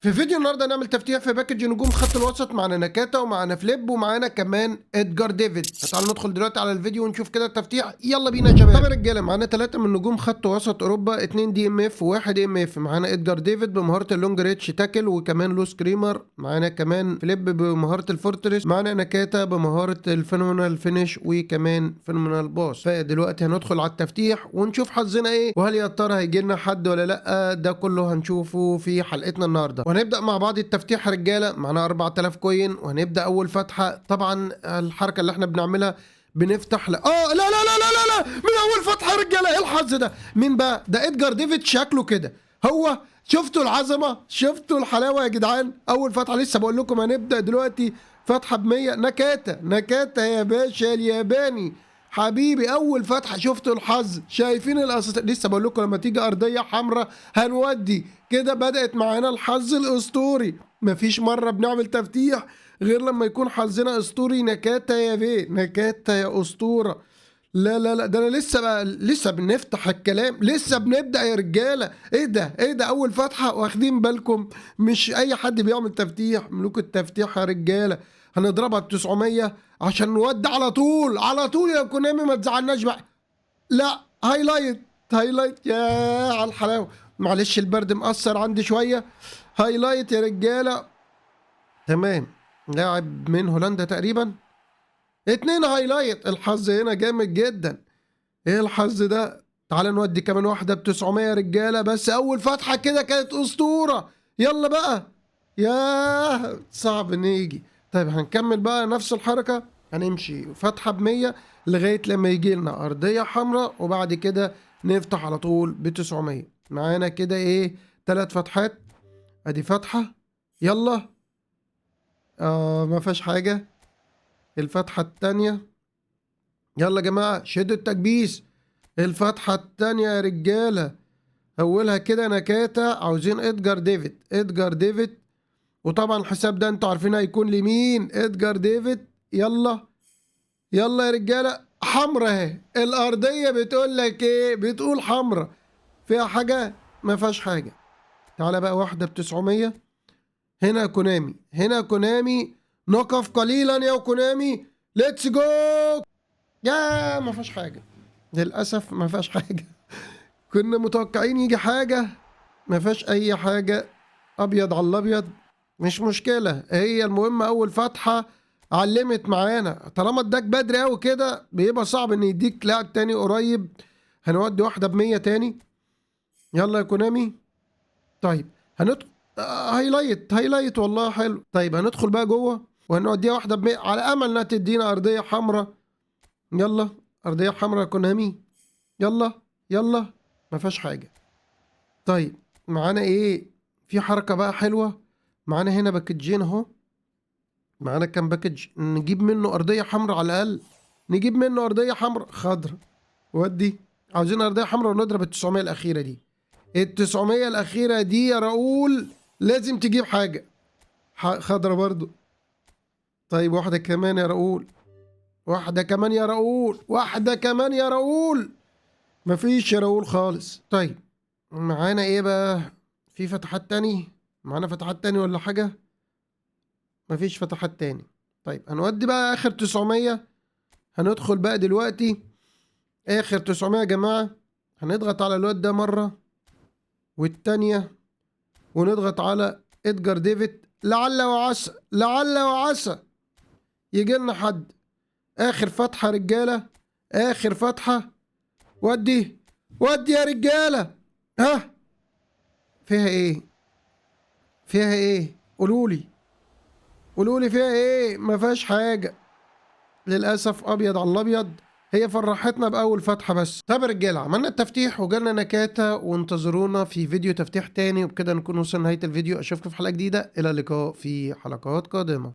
في فيديو النهارده هنعمل تفتيح في باكج نجوم خط الوسط. معانا نكاتا ومعانا فليب ومعانا كمان ادجار ديفيد. فتعالوا ندخل دلوقتي على الفيديو ونشوف كده التفتيح. يلا بينا يا شباب. طب يا رجاله، معانا 3 من نجوم خط وسط اوروبا، 2 دي ام اف و1 ام اف. معانا ادجار ديفيد بمهاره اللونج ريتش تاكل وكمان لو سكريمر. معانا كمان فليب بمهاره الفورتريس. معانا نكاتا بمهاره الفينومينال فينيش وكمان فينومينال باس. فدلوقتي هندخل على التفتيح ونشوف حظنا ايه، وهل يا ترى هيجي لنا حد ولا لا. ده كله هنشوفه في حلقتنا النهارده، وهنبدا مع بعض التفتيح يا رجاله. معانا 4000 كوين وهنبدا اول فتحه. طبعا الحركه اللي احنا بنعملها بنفتح لا لا لا لا لا لا من اول فتحه يا رجاله. ايه الحظ ده؟ مين بقى ده؟ ادجار ديفيد شكله كده هو. شفتوا العظمه؟ شفتوا الحلاوه يا جدعان؟ اول فتحه لسه بقول لكم هنبدا دلوقتي فتحه ب 100. نكاتا يا باشا الياباني حبيبي. اول فتحه شفتوا الحظ؟ شايفين الاساس؟ لسه بقول لكم لما تيجي ارضيه حمراء هنودي كده. بدات معانا الحظ الاسطوري. مفيش مره بنعمل تفتيح غير لما يكون حظنا اسطوري. نكاتا يا بيه، نكاتا يا اسطوره. لا لا لا، ده انا لسه بنفتح الكلام، لسه بنبدا يا رجاله. ايه ده؟ ايه ده؟ اول فتحه واخدين بالكم؟ مش اي حد بيعمل تفتيح، ملوك التفتيح يا رجاله. هنضربها ب 900 عشان نودي على طول على طول يا كونامي. ما تزعلناش بقى. لا، هايلايت هايلايت يا على الحلاوه. معلش البرد مأثر عندي شويه. هايلايت يا رجاله. تمام، لاعب من هولندا تقريبا. 2 هايلايت. الحظ هنا جامد جدا. ايه الحظ ده؟ تعال نودي كمان واحده ب 900 يا رجاله. بس اول فتحه كده كانت اسطوره. يلا بقى. ياه صعب نيجي. طيب هنكمل بقى نفس الحركه. هنمشي فتحه ب 100 لغايه لما يجي لنا ارضيه حمراء، وبعد كده نفتح على طول ب 900. معانا كده ايه؟ 3 فتحات. ادي فتحه. يلا. ما فيهاش حاجه. الفتحه التانيه. يلا يا جماعه شدوا التكبيس. الفتحة التانية يا رجالة. أولها كده نكاتا. عاوزين إدجار ديفيد. إدجار ديفيد. وطبعا الحساب ده انتوا عارفين هيكون لمين. إدجار ديفيد. يلا. يلا يا رجالة. حمرا اهي. الأرضية بتقول لك إيه؟ بتقول حمرا. فيها حاجة؟ ما فيهاش حاجة. تعالى بقى واحدة ب 900. هنا كونامي، هنا كونامي. نقف قليلا يا كونامي. ليتس جو. يا ما فيهاش حاجة. للأسف ما فيهاش حاجة. كنا متوقعين يجي حاجة. ما فيهاش أي حاجة. أبيض على الأبيض. مش مشكلة، هي المهم أول فتحة علمت معانا. طالما اداك بدري أوي كده بيبقى صعب إن يديك لاعب تاني قريب. هنودي واحدة ب100 تاني. يلا يا كونامي. طيب هندخل. هايلايت هايلايت والله حلو. طيب هندخل بقى جوه وهنوديها واحدة ب100 على أمل إنها تدينا أرضية حمراء. يلا. أرضية حمراء يا كونامي. يلا. يلا. ما فيهاش حاجة. طيب معانا ايه؟ في حركة بقى حلوة. معانا هنا باكجين اهو. معانا كام باكج نجيب منه ارضية حمراء على الاقل. نجيب منه ارضية حمراء خضرا. ودي. عاوزين ارضية حمراء ونضرب ال 900 الاخيرة دي. ال 900 الاخيرة دي يا راؤول لازم تجيب حاجة خضرا برضو. طيب واحدة كمان يا راؤول. واحدة كمان يا راؤول. واحدة كمان يا راؤول. مفيش يا راؤول خالص. طيب معانا ايه بقى؟ في فتحات تاني؟ معانا فتحات تاني ولا حاجة؟ مفيش فتحات تاني. طيب هنودي بقى اخر 900. هندخل بقى دلوقتي اخر 900 يا جماعة. هنضغط على الواد ده مرة والتانية، ونضغط على ادجار ديفيد. لعل وعسى لعل وعسى يجي لنا حد. اخر فتحة رجالة. اخر فتحة. ودي. ودي يا رجالة. ها فيها ايه؟ فيها ايه؟ قولولي. قولولي فيها ايه؟ ما فيهاش حاجة للأسف. أبيض على الأبيض. هي فرحتنا بأول فتحة بس. طب يا رجالة، عملنا التفتيح وجالنا نكاتة، وانتظرونا في فيديو تفتيح تاني. وبكده نكون وصلنا نهاية الفيديو. أشوفكم في حلقة جديدة. إلى اللقاء في حلقات قادمة.